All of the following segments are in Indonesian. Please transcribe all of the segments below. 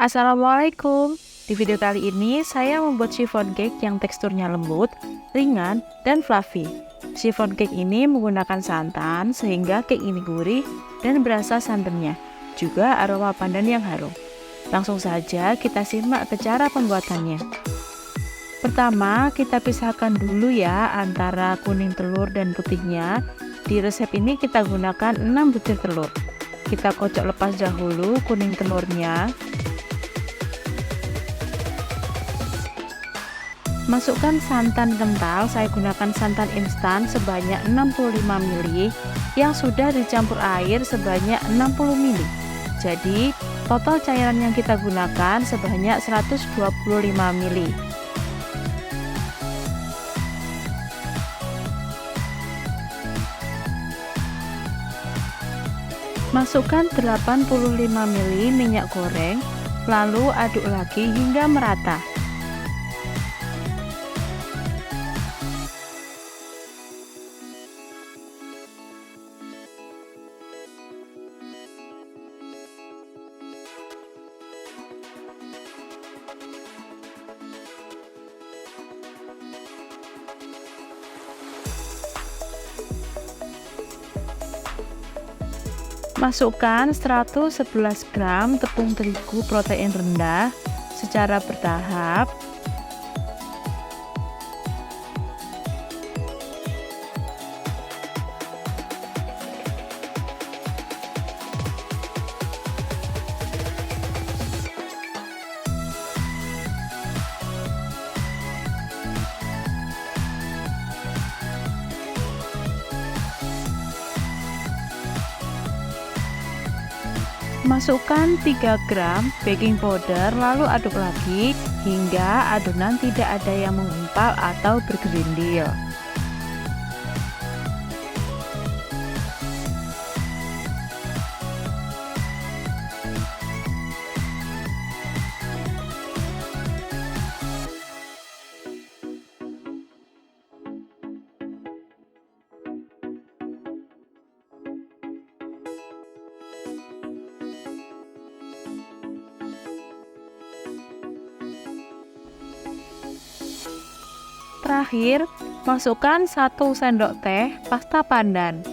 Assalamualaikum. Di video kali ini saya membuat chiffon cake yang teksturnya lembut, ringan, dan fluffy. Chiffon cake ini menggunakan santan sehingga cake ini gurih dan berasa santannya, juga aroma pandan yang harum. Langsung saja kita simak ke cara pembuatannya. Pertama, kita pisahkan dulu ya antara kuning telur dan putihnya. Di resep ini kita gunakan 6 butir telur. Kita kocok lepas dahulu kuning telurnya. Masukkan santan kental, saya gunakan santan instan sebanyak 65 ml yang sudah dicampur air sebanyak 60 ml. Jadi, total cairan yang kita gunakan sebanyak 125 ml. Masukkan 85 ml minyak goreng, lalu aduk lagi hingga merata. Masukkan 111 gram tepung terigu protein rendah secara bertahap. Masukkan 3 gram baking powder, lalu aduk lagi hingga adonan tidak ada yang menggumpal atau bergerindil. Terakhir, masukkan 1 sendok teh pasta pandan.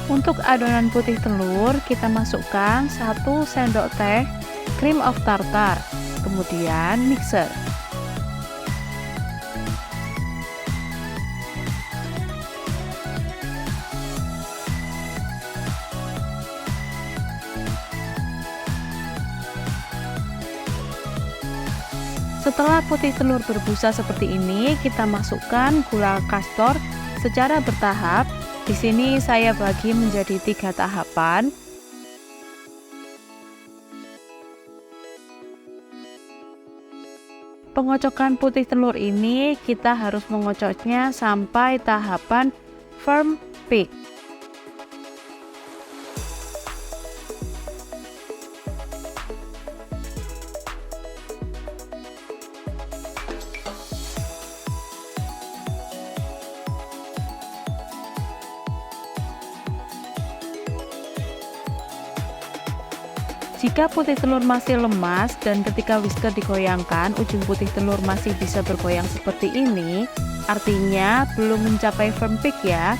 Untuk adonan putih telur, kita masukkan 1 sendok teh cream of tartar, kemudian mixer. Setelah putih telur berbusa seperti ini, kita masukkan gula kastor secara bertahap. Di sini saya bagi menjadi 3 tahapan. Pengocokan putih telur ini kita harus mengocoknya sampai tahapan firm peak. Jika putih telur masih lemas dan ketika whisker digoyangkan ujung putih telur masih bisa bergoyang seperti ini, artinya belum mencapai firm peak ya.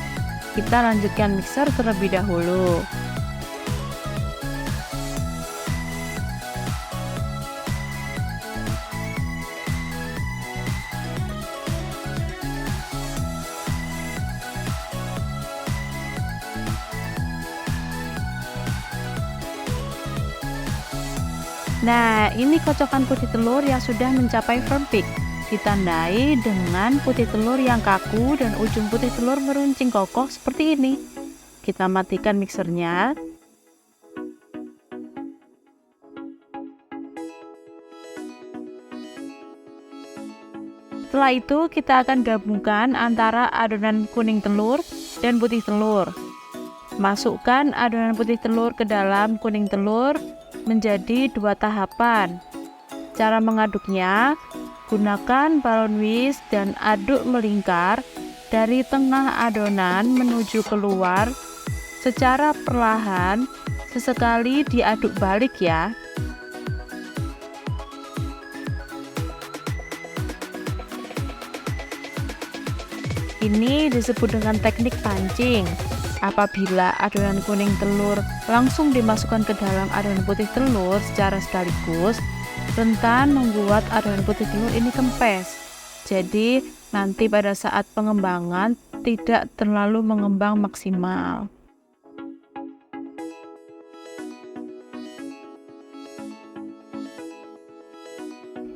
Kita lanjutkan mixer terlebih dahulu. Nah, ini kocokan putih telur yang sudah mencapai firm peak. Ditandai dengan putih telur yang kaku dan ujung putih telur meruncing kokoh seperti ini. Kita matikan mixernya. Setelah itu kita akan gabungkan antara adonan kuning telur dan putih telur. Masukkan adonan putih telur ke dalam kuning telur menjadi 2 tahapan. Cara mengaduknya, gunakan balon whisk dan aduk melingkar dari tengah adonan menuju keluar secara perlahan, sesekali diaduk balik ya. Ini disebut dengan teknik pancing. Apabila adonan kuning telur langsung dimasukkan ke dalam adonan putih telur secara sekaligus, rentan membuat adonan putih telur ini kempes. Jadi, nanti pada saat pengembangan tidak terlalu mengembang maksimal.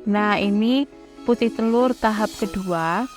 Nah, ini putih telur tahap kedua.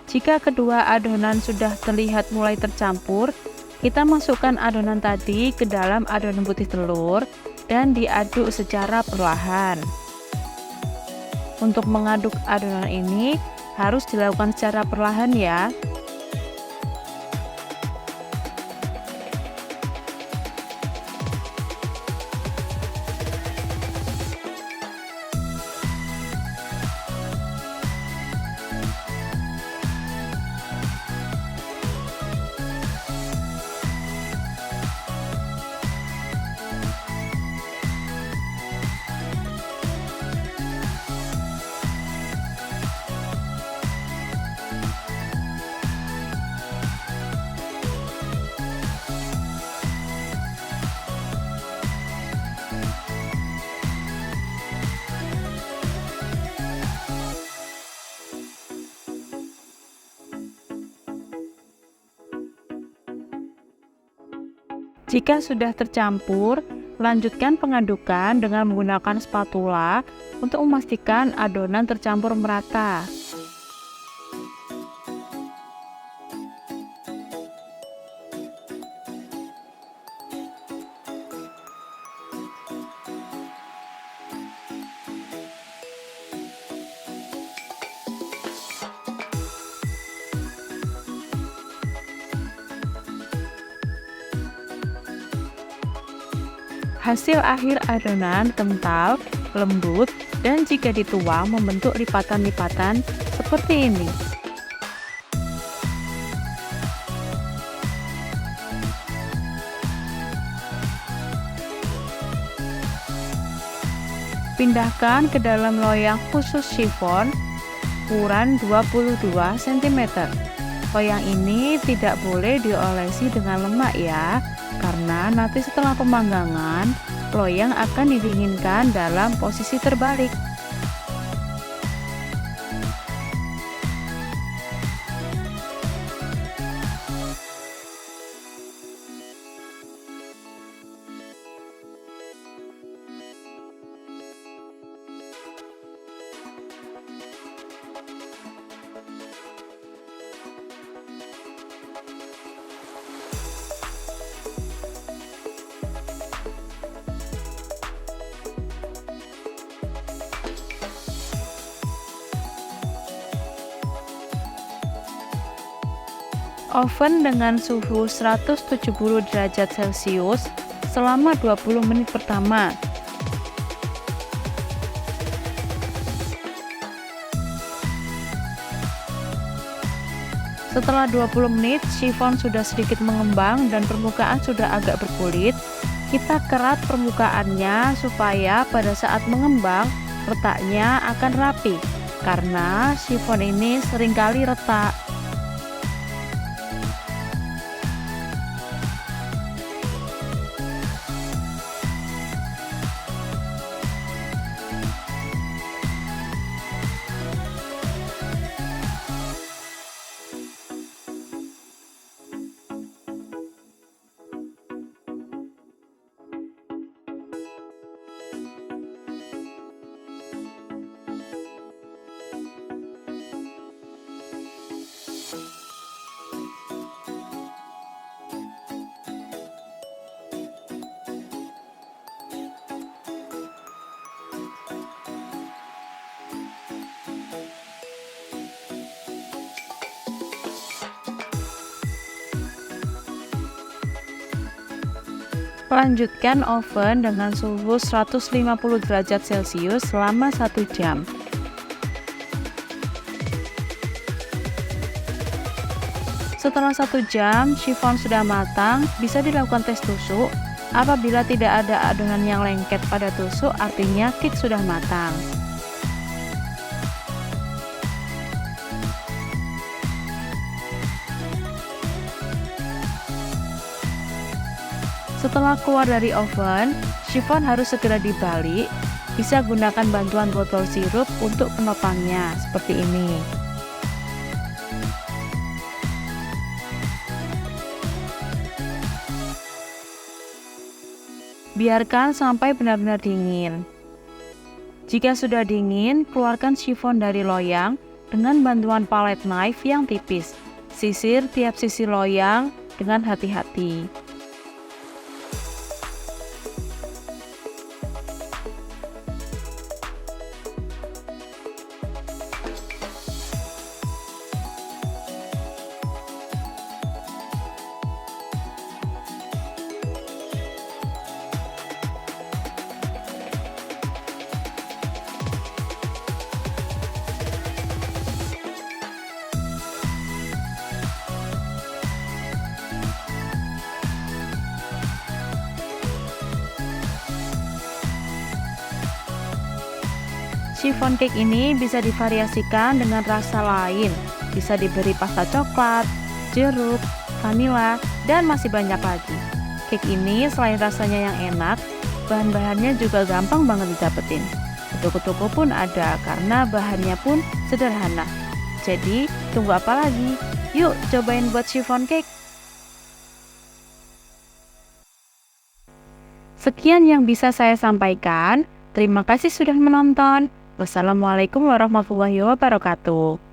Jika kedua adonan sudah terlihat mulai tercampur, kita masukkan adonan tadi ke dalam adonan putih telur dan diaduk secara perlahan. Untuk mengaduk adonan ini harus dilakukan secara perlahan ya. Jika sudah tercampur, lanjutkan pengadukan dengan menggunakan spatula untuk memastikan adonan tercampur merata. Hasil akhir adonan kental, lembut, dan jika dituang membentuk lipatan-lipatan seperti ini. Pindahkan ke dalam loyang khusus chiffon ukuran 22 cm. Loyang ini tidak boleh diolesi dengan lemak ya, karena nanti setelah pemanggangan, loyang akan didinginkan dalam posisi terbalik. Oven dengan suhu 170 derajat Celcius selama 20 menit pertama. Setelah 20 menit, chiffon sudah sedikit mengembang dan permukaan sudah agak berkulit. Kita kerat permukaannya supaya pada saat mengembang, retaknya akan rapi. Karena chiffon ini seringkali retak. Lanjutkan oven dengan suhu 150 derajat Celcius selama 1 jam. Setelah 1 jam, chiffon sudah matang, bisa dilakukan tes tusuk. Apabila tidak ada adonan yang lengket pada tusuk, artinya cake sudah matang. Setelah keluar dari oven, chiffon harus segera dibalik. Bisa gunakan bantuan botol sirup untuk penopangnya, seperti ini. Biarkan sampai benar-benar dingin. Jika sudah dingin, keluarkan chiffon dari loyang dengan bantuan palette knife yang tipis. Sisir tiap sisi loyang dengan hati-hati. Chiffon cake ini bisa divariasikan dengan rasa lain. Bisa diberi pasta coklat, jeruk, vanila, dan masih banyak lagi. Cake ini selain rasanya yang enak, bahan-bahannya juga gampang banget didapetin. Di toko-toko pun ada karena bahannya pun sederhana. Jadi, tunggu apa lagi? Yuk, cobain buat chiffon cake. Sekian yang bisa saya sampaikan. Terima kasih sudah menonton. Wassalamualaikum warahmatullahi wabarakatuh.